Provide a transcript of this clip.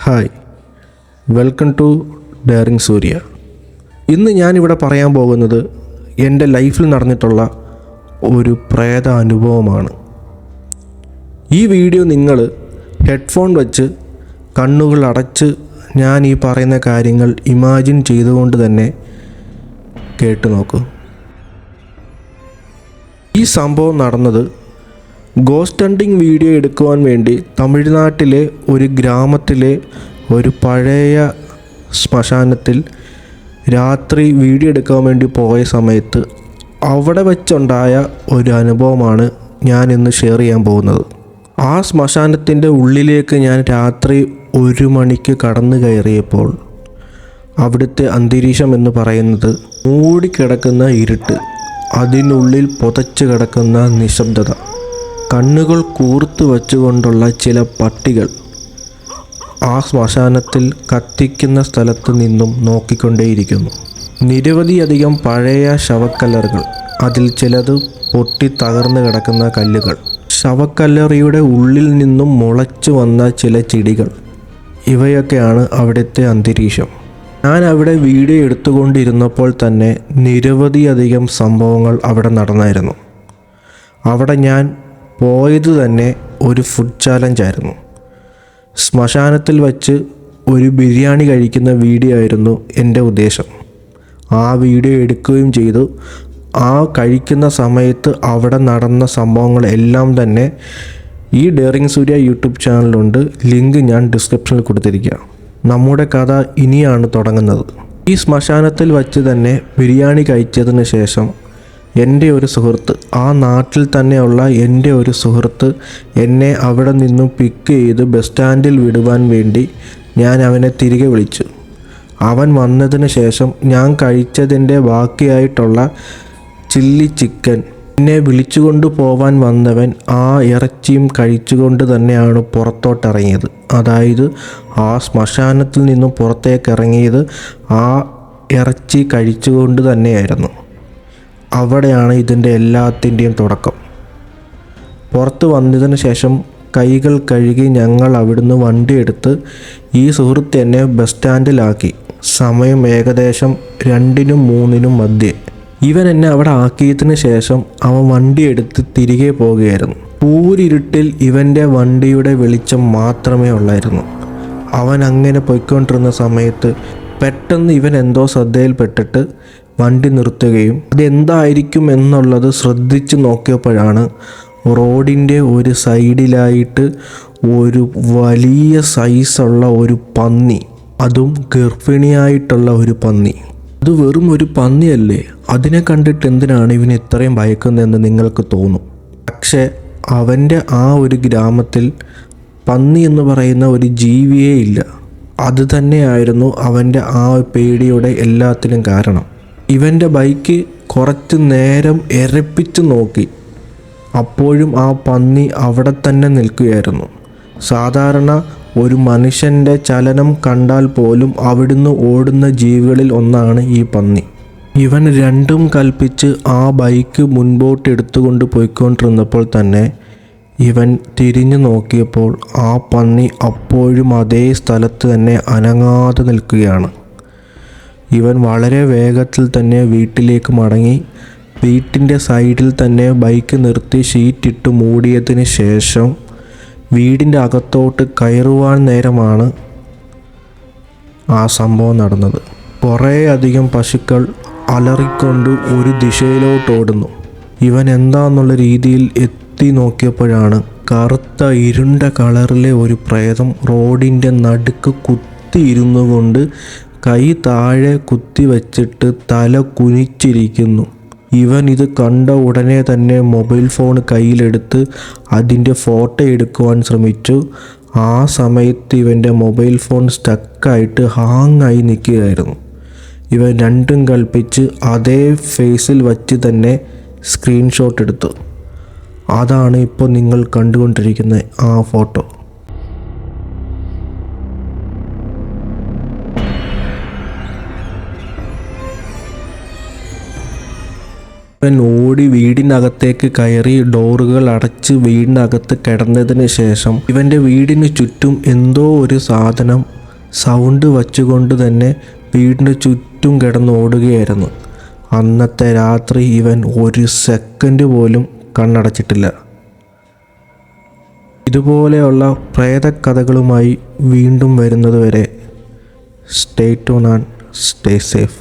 Hi, welcome to daring സൂര്യ. ഇന്ന് ഞാനിവിടെ പറയാൻ പോകുന്നത് എൻ്റെ ലൈഫിൽ നടന്നിട്ടുള്ള ഒരു പ്രേത അനുഭവമാണ്. ഈ വീഡിയോ നിങ്ങൾ ഹെഡ്ഫോൺ വെച്ച് കണ്ണുകൾ അടച്ച് ഞാൻ ഈ പറയുന്ന കാര്യങ്ങൾ ഇമാജിൻ ചെയ്തുകൊണ്ട് തന്നെ കേട്ടു നോക്കൂ. ഈ സംഭവം നടന്നത് ഗോസ്റ്റ് ഹണ്ടിങ് വീഡിയോ എടുക്കുവാൻ വേണ്ടി തമിഴ്നാട്ടിലെ ഒരു ഗ്രാമത്തിലെ ഒരു പഴയ ശ്മശാനത്തിൽ രാത്രി വീഡിയോ എടുക്കാൻ വേണ്ടി പോയ സമയത്ത് അവിടെ വെച്ചുണ്ടായ ഒരു അനുഭവമാണ് ഞാൻ ഇന്ന് ഷെയർ ചെയ്യാൻ പോകുന്നത്. ആ ശ്മശാനത്തിൻ്റെ ഉള്ളിലേക്ക് ഞാൻ രാത്രി 1 മണിക്ക് കടന്നു കയറിയപ്പോൾ അവിടുത്തെ അന്തരീക്ഷം എന്ന് പറയുന്നത് മൂടിക്കിടക്കുന്ന ഇരുട്ട്, അതിനുള്ളിൽ പുതച്ചു കിടക്കുന്ന നിശബ്ദത, കണ്ണുകൾ കൂർത്തു വച്ചുകൊണ്ടുള്ള ചില പട്ടികൾ ആ ശ്മശാനത്തിൽ കത്തിക്കുന്ന സ്ഥലത്ത് നിന്നും നോക്കിക്കൊണ്ടേയിരിക്കുന്നു. നിരവധിയധികം പഴയ ശവക്കല്ലറുകൾ, അതിൽ ചിലത് പൊട്ടി തകർന്നു കിടക്കുന്ന കല്ലുകൾ, ശവക്കല്ലറിയുടെ ഉള്ളിൽ നിന്നും മുളച്ചു വന്ന ചില ചെടികൾ, ഇവയൊക്കെയാണ് അവിടുത്തെ അന്തരീക്ഷം. ഞാൻ അവിടെ വീഡിയോ എടുത്തുകൊണ്ടിരുന്നപ്പോൾ തന്നെ നിരവധിയധികം സംഭവങ്ങൾ അവിടെ നടന്നായിരുന്നു. അവിടെ ഞാൻ പോയത് തന്നെ ഒരു ഫുഡ് ചാലഞ്ചായിരുന്നു. ശ്മശാനത്തിൽ വച്ച് ഒരു ബിരിയാണി കഴിക്കുന്ന വീഡിയോ ആയിരുന്നു എൻ്റെ ഉദ്ദേശം. ആ വീഡിയോ എടുക്കുകയും ചെയ്തു. ആ കഴിക്കുന്ന സമയത്ത് അവിടെ നടന്ന സംഭവങ്ങളെല്ലാം തന്നെ ഈ ഡെയറിങ് സൂര്യ യൂട്യൂബ് ചാനലുണ്ട്, ലിങ്ക് ഞാൻ ഡിസ്ക്രിപ്ഷനിൽ കൊടുത്തിരിക്കുക. നമ്മുടെ കഥ ഇനിയാണ് തുടങ്ങുന്നത്. ഈ ശ്മശാനത്തിൽ വച്ച് തന്നെ ബിരിയാണി കഴിച്ചതിന് ശേഷം എൻ്റെ ഒരു സുഹൃത്ത്, ആ നാട്ടിൽ തന്നെയുള്ള എൻ്റെ ഒരു സുഹൃത്ത് എന്നെ അവിടെ നിന്നും പിക്ക് ചെയ്ത് ബസ് സ്റ്റാൻഡിൽ വിടുവാൻ വേണ്ടി ഞാൻ അവനെ തിരികെ വിളിച്ചു. അവൻ വന്നതിന് ശേഷം ഞാൻ കഴിച്ചതിൻ്റെ ബാക്കിയായിട്ടുള്ള ചില്ലി ചിക്കൻ, എന്നെ വിളിച്ചുകൊണ്ട് പോവാൻ വന്നവൻ ആ ഇറച്ചിയും കഴിച്ചുകൊണ്ട് തന്നെയാണ് പുറത്തോട്ടിറങ്ങിയത്. അതായത് ആ ശ്മശാനത്തിൽ നിന്നും പുറത്തേക്ക് ഇറങ്ങിയത് ആ ഇറച്ചി കഴിച്ചുകൊണ്ട് തന്നെയായിരുന്നു. അവിടെയാണ് ഇതിൻ്റെ എല്ലാത്തിൻ്റെയും തുടക്കം. പുറത്ത് വന്നതിന് ശേഷം കൈകൾ കഴുകി ഞങ്ങൾ അവിടുന്ന് വണ്ടിയെടുത്ത് ഈ സുഹൃത്ത് എന്നെ ബസ് സ്റ്റാൻഡിലാക്കി. സമയം ഏകദേശം 2-നും 3-നും മധ്യേ. ഇവൻ എന്നെ അവിടെ ആക്കിയതിന് ശേഷം അവൻ വണ്ടിയെടുത്ത് തിരികെ പോവുകയായിരുന്നു. പൂരിരുട്ടിൽ ഇവൻ്റെ വണ്ടിയുടെ വെളിച്ചം മാത്രമേ ഉള്ളായിരുന്നു. അവൻ അങ്ങനെ പോയിക്കൊണ്ടിരുന്ന സമയത്ത് പെട്ടെന്ന് ഇവൻ എന്തോ ശ്രദ്ധയിൽപ്പെട്ടിട്ട് വണ്ടി നിർത്തുകയും അതെന്തായിരിക്കും എന്നുള്ളത് ശ്രദ്ധിച്ച് നോക്കിയപ്പോഴാണ് റോഡിൻ്റെ ഒരു സൈഡിലായിട്ട് ഒരു വലിയ സൈസുള്ള ഒരു പന്നി, അതും ഗർഭിണിയായിട്ടുള്ള ഒരു പന്നി. അത് വെറും ഒരു പന്നിയല്ലേ, അതിനെ കണ്ടിട്ട് എന്തിനാണ് ഇവന് ഇത്രയും ഭയക്കുന്നതെന്ന് നിങ്ങൾക്ക് തോന്നും. പക്ഷേ അവൻ്റെ ആ ഒരു ഗ്രാമത്തിൽ പന്നി എന്ന് പറയുന്ന ഒരു ജീവിയേ ഇല്ല. അത് തന്നെയായിരുന്നു അവൻ്റെ ആ പേടിയുടെ എല്ലാത്തിനും കാരണം. ഇവൻ്റെ ബൈക്ക് കുറച്ച് നേരം എരപ്പിച്ച് നോക്കി, അപ്പോഴും ആ പന്നി അവിടെ തന്നെ നിൽക്കുകയായിരുന്നു. സാധാരണ ഒരു മനുഷ്യൻ്റെ ചലനം കണ്ടാൽ പോലും അവിടുന്ന് ഓടുന്ന ജീവികളിൽ ഒന്നാണ് ഈ പന്നി. ഇവൻ രണ്ടും കൽപ്പിച്ച് ആ ബൈക്ക് മുൻപോട്ട് എടുത്തുകൊണ്ട് പോയിക്കൊണ്ടിരുന്നപ്പോൾ തന്നെ ഇവൻ തിരിഞ്ഞു നോക്കിയപ്പോൾ ആ പന്നി അപ്പോഴും അതേ സ്ഥലത്ത് തന്നെ അനങ്ങാതെ നിൽക്കുകയാണ്. ഇവൻ വളരെ വേഗത്തിൽ തന്നെ വീട്ടിലേക്ക് മടങ്ങി. വീട്ടിൻ്റെ സൈഡിൽ തന്നെ ബൈക്ക് നിർത്തി ഷീറ്റിട്ട് മൂടിയതിന് ശേഷം വീടിൻ്റെ അകത്തോട്ട് കയറുവാൻ നേരമാണ് ആ സംഭവം നടന്നത്. കുറേയധികം പശുക്കൾ അലറിക്കൊണ്ട് ഒരു ദിശയിലോട്ട് ഓടുന്നു. ഇവൻ എന്താന്നുള്ള രീതിയിൽ എത്തി നോക്കിയപ്പോഴാണ് കറുത്ത ഇരുണ്ട കളറിലെ ഒരു പ്രേതം റോഡിൻ്റെ നടുക്ക് കുത്തിയിരുന്നു കൊണ്ട് കൈ താഴെ കുത്തി വച്ചിട്ട് തല കുനിച്ചിരിക്കുന്നു. ഇവൻ ഇത് കണ്ട ഉടനെ തന്നെ മൊബൈൽ ഫോൺ കയ്യിലെടുത്ത് അതിൻ്റെ ഫോട്ടോ എടുക്കുവാൻ ശ്രമിച്ചു. ആ സമയത്ത് ഇവൻ്റെ മൊബൈൽ ഫോൺ സ്റ്റക്കായിട്ട് ഹാങ്ങായി നിൽക്കുകയായിരുന്നു. ഇവൻ രണ്ടും കൽപ്പിച്ച് അതേ ഫേസിൽ വച്ച് തന്നെ സ്ക്രീൻഷോട്ട് എടുത്തു. അതാണ് ഇപ്പോൾ നിങ്ങൾ കണ്ടുകൊണ്ടിരിക്കുന്ന ആ ഫോട്ടോ. ഇവൻ ഓടി വീടിനകത്തേക്ക് കയറി ഡോറുകൾ അടച്ച് വീടിനകത്ത് കിടന്നതിന് ശേഷം ഇവൻ്റെ വീടിന് ചുറ്റും എന്തോ ഒരു സാധനം സൗണ്ട് വച്ചുകൊണ്ട് തന്നെ വീടിന് ചുറ്റും കിടന്നോടുകയായിരുന്നു. അന്നത്തെ രാത്രി ഇവൻ ഒരു സെക്കൻഡ് പോലും കണ്ണടച്ചിട്ടില്ല. ഇതുപോലെയുള്ള പ്രേതക്കഥകളുമായി വീണ്ടും വരുന്നതുവരെ stay tune and stay safe.